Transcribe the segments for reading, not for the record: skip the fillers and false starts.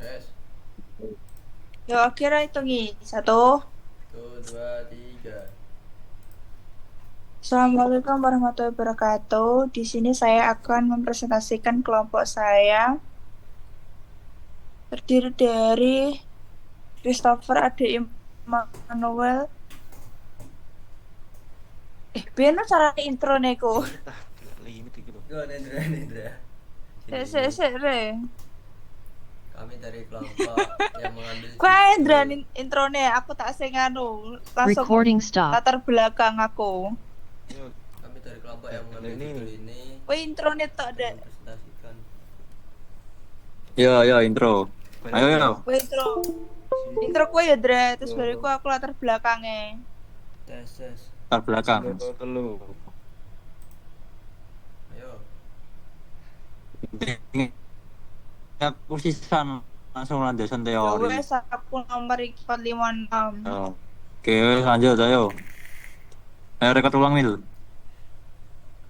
Tes. Yo, kira hitungi. Satu. Satu, dua, tiga. Assalamualaikum warahmatullahi wabarakatuh. Di sini saya akan mempresentasikan kelompok saya. Terdiri dari Christopher Ade Immanuel. Biar cara intro neko. Limit lah, gila, limit iki lho. Go, Nendra, Nendra. Sik, Sini. sik, re. Kami dari kelompok yang mengambil Kau Indra judul. introne, aku tak sing langsung Recording stop. latar belakang aku. Ayo, Kami dari kelompok yang mengambil ini. judul ini Kau introne tok akan dek. mempresentasikan. Ya, intro. Ayo, Balik. Kau intro kue ya Dre. Terus Yo. bariku aku latar belakangnya. Tes, tes. Tar belakang. Telu. Ayo. Aku sisan langsung landasan Ya teori. wes aku nomor 456. Oh. Oke, lanjut ayo. Ayo rekod ulang Mil.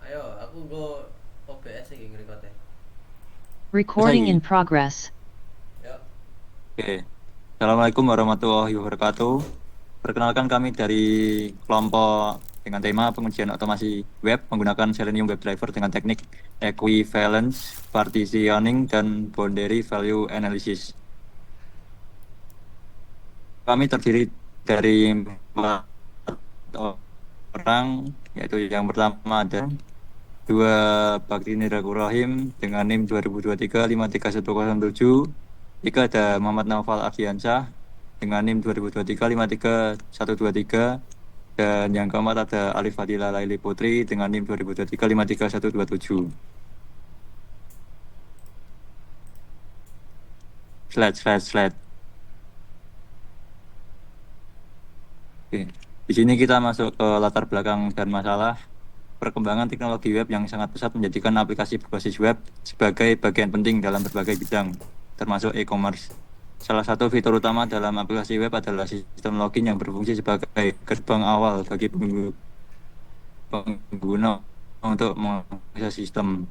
Ayo, aku go OBS iki ngrikode. Recording Lagi. in progress. Yo. Oke. Assalamualaikum warahmatullahi wabarakatuh. Perkenalkan kami dari kelompok dengan tema pengujian otomasi web menggunakan Selenium WebDriver dengan teknik equivalence, partitioning, dan boundary value analysis. Kami terdiri dari 4 orang, yaitu yang pertama ada dua Bakti Niragurahim dengan NIM 2023-53107. Tiga ada Muhammad Naufal Ardiansyah dengan NIM 2023-53123. Dan yang keempat ada Alif Fadila Laili Putri dengan NIM 2023-53127. Slide. Oke. Di sini kita masuk ke latar belakang dan masalah. Perkembangan teknologi web yang sangat pesat menjadikan aplikasi berbasis web sebagai bagian penting dalam berbagai bidang, termasuk e-commerce. Salah satu fitur utama dalam aplikasi web adalah sistem login yang berfungsi sebagai gerbang awal bagi pengguna untuk mengakses sistem.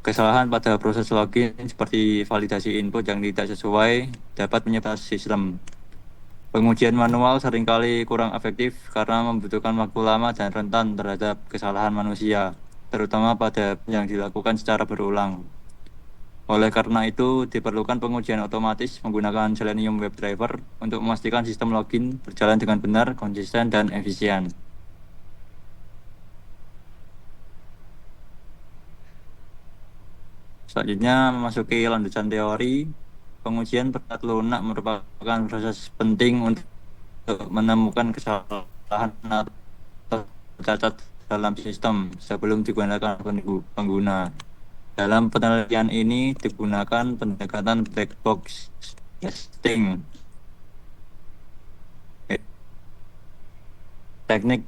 Kesalahan pada proses login seperti validasi input yang tidak sesuai dapat menyebabkan sistem. Pengujian manual seringkali kurang efektif karena membutuhkan waktu lama dan rentan terhadap kesalahan manusia, terutama pada yang dilakukan secara berulang. Oleh karena itu, diperlukan pengujian otomatis menggunakan Selenium WebDriver untuk memastikan sistem login berjalan dengan benar, konsisten, dan efisien. Selanjutnya, memasuki lanjutan teori. Pengujian peringkat lunak merupakan proses penting untuk menemukan kesalahan atau cacat dalam sistem sebelum digunakan pengguna. Dalam penelitian ini digunakan pendekatan black box testing, teknik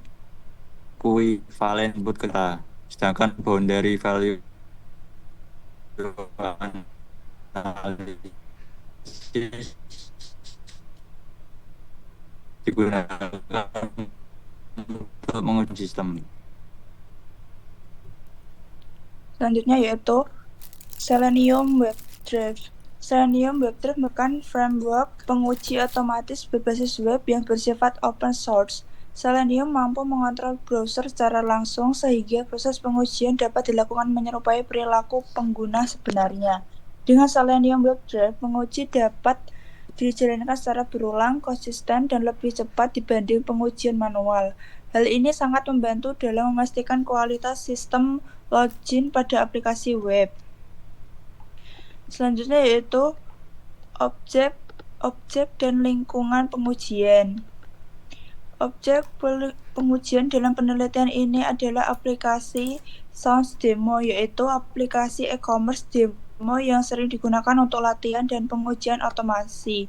equivalent input kata, sedangkan boundary value analisis digunakan untuk menguji sistem. Selanjutnya yaitu Selenium WebDriver. Selenium WebDriver merupakan framework penguji otomatis berbasis web yang bersifat open source. Selenium mampu mengontrol browser secara langsung sehingga proses pengujian dapat dilakukan menyerupai perilaku pengguna sebenarnya. Dengan Selenium WebDriver, penguji dapat dijalankan secara berulang, konsisten, dan lebih cepat dibanding pengujian manual. Hal ini sangat membantu dalam memastikan kualitas sistem login pada aplikasi web. Selanjutnya yaitu objek dan lingkungan pengujian. Objek pengujian dalam penelitian ini adalah aplikasi Sounds Demo, yaitu aplikasi e-commerce demo yang sering digunakan untuk latihan dan pengujian otomasi.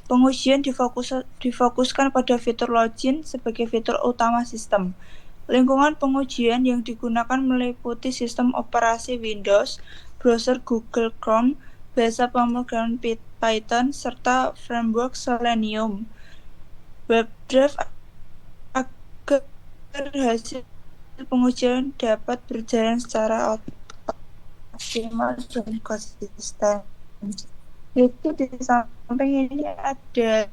Pengujian difokuskan pada fitur login sebagai fitur utama sistem. Lingkungan pengujian yang digunakan meliputi sistem operasi Windows, browser Google Chrome, bahasa pemrograman Python, serta framework Selenium. WebDriver agar hasil pengujian dapat berjalan secara optimal dan konsisten. Itu di samping ini ada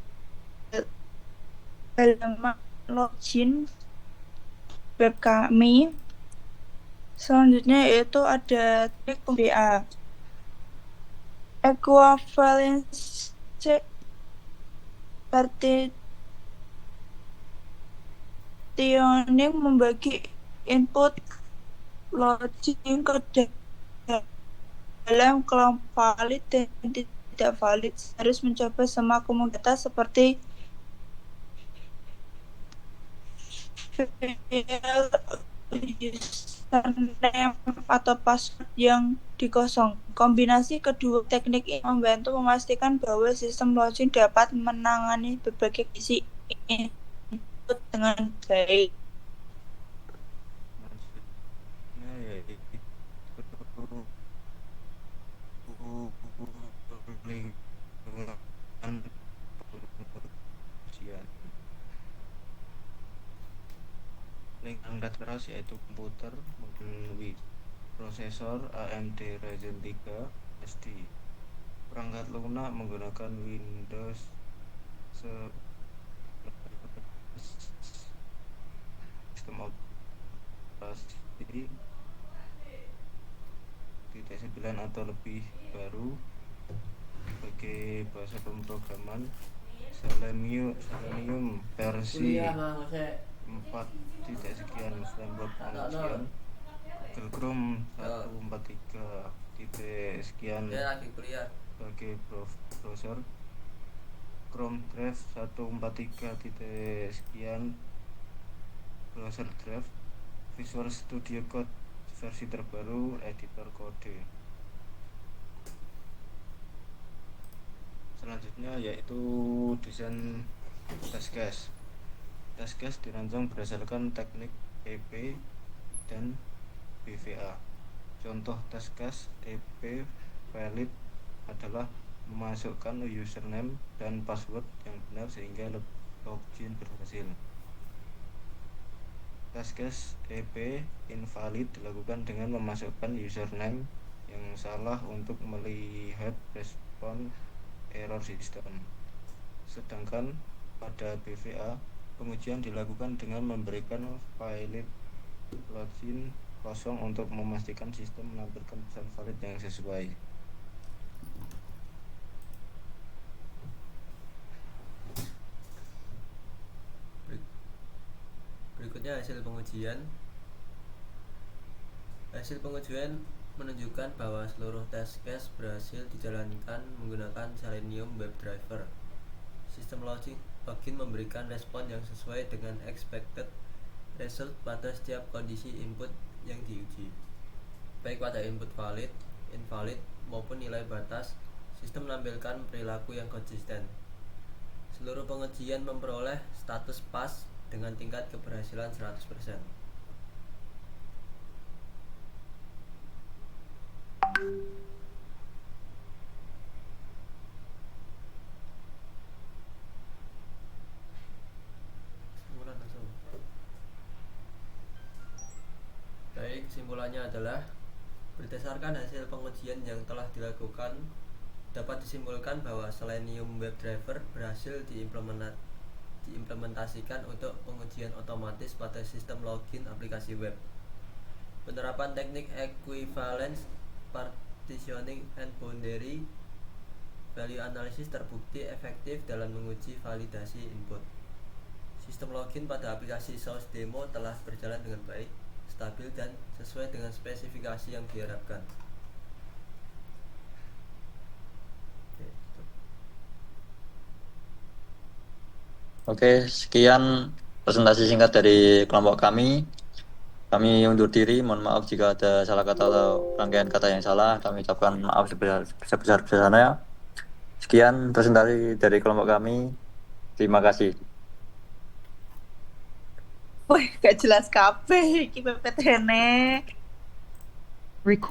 halaman login web kami. Selanjutnya yaitu ada tag BA. Equivalence partitioning membagi input login ke dalam kelompok valid dan tidak valid. Harus mencoba semua kemungkinan data seperti username atau password yang dikosong. Kombinasi kedua teknik ini membantu memastikan bahwa sistem login dapat menangani berbagai isi input dengan baik. Maksudnya yaitu lingkungan pengujian. Lingkungan keras yaitu komputer melalui prosesor AMD Ryzen 3 SD. Perangkat lunak menggunakan Windows sistem operasi 9 atau lebih baru. Sebagai bahasa pemrograman Selenium versi Kuliah mah Jose. 4 titik sekian framework pengujian, Google Chrome 143 titik sekian Dia lagi kuliah. sebagai browser, Chrome Drive 143 titik sekian browser drive, Visual Studio Code versi terbaru editor kode. Selanjutnya yaitu desain test case. Test case dirancang berdasarkan teknik EP dan BVA. Contoh test case EP valid adalah memasukkan username dan password yang benar sehingga login berhasil. Test case EP invalid dilakukan dengan memasukkan username yang salah untuk melihat respon error sistem. Sedangkan pada BVA, pengujian dilakukan dengan memberikan valid login kosong untuk memastikan sistem menampilkan pesan valid yang sesuai. Berikutnya hasil pengujian. Hasil pengujian menunjukkan bahwa seluruh test case berhasil dijalankan menggunakan Selenium WebDriver. Sistem login memberikan respon yang sesuai dengan expected result pada setiap kondisi input yang diuji, baik pada input valid, invalid, maupun nilai batas. Sistem menampilkan perilaku yang konsisten. Seluruh pengujian memperoleh status pas dengan tingkat keberhasilan 100%. Baik, kesimpulannya adalah berdasarkan hasil pengujian yang telah dilakukan, dapat disimpulkan bahwa Selenium WebDriver berhasil diimplementasikan untuk pengujian otomatis pada sistem login aplikasi web. Penerapan teknik equivalence, partitioning, and boundary value analysis terbukti efektif dalam menguji validasi input. Sistem login pada aplikasi Source Demo telah berjalan dengan baik, stabil, dan sesuai dengan spesifikasi yang diharapkan. Oke, sekian presentasi singkat dari kelompok kami. Kami undur diri, mohon maaf jika ada salah kata atau rangkaian kata yang salah. Kami ucapkan maaf sebesar-besarnya. Sekian presentasi dari kelompok kami. Terima kasih. Wih, gak jelas kabeh iki PPT-ne. Record.